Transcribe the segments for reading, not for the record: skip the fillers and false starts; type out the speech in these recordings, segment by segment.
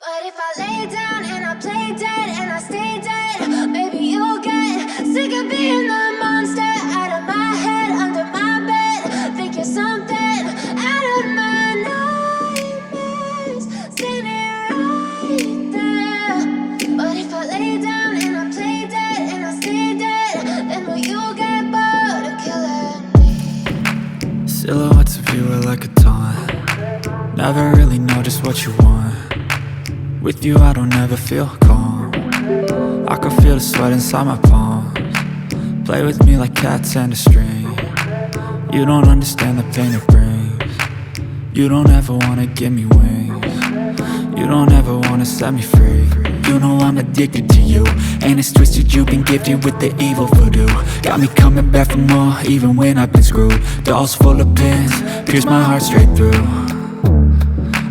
But if I lay down and I play dead and I stay dead, maybe you'll get sick of being the monster out of my head, under my bed. Think you're something out of my nightmares, standing right there. But if I lay down and I play dead and I stay dead, then will you get bored of killing me? Silhouettes of you are like a taunt. Never really know just what you want. With you I don't ever feel calm. I can feel the sweat inside my palms. Play with me like cats and a string. You don't understand the pain it brings. You don't ever wanna give me wings. You don't ever wanna set me free. You know I'm addicted to you, and it's twisted, you've been gifted with the evil voodoo. Got me coming back for more, even when I've been screwed. Dolls full of pins, pierce my heart straight through.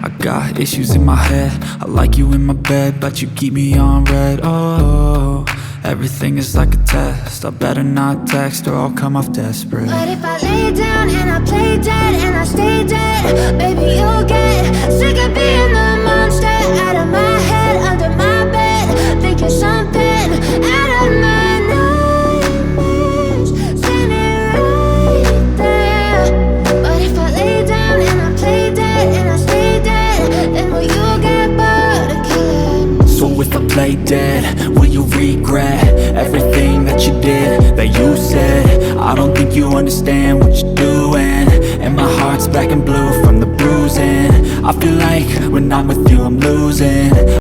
I got issues in my head, I like you in my bed, but you keep me on red. Oh, everything is like a test, I better not text or I'll come off desperate. But if I lay down and I play dead and I stay dead, baby you'll get sick of being the monster out of my head, under my bed. Think you're something out of my nightmares, standing right there. But if I lay down and I play dead and I stay dead, then will you get bored of killing me? So if I play dead, will you regret everything that you did, that you said? I don't think you understand what you're doing, and my heart's black and blue from the bruising. I feel like when I'm with you I'm losing.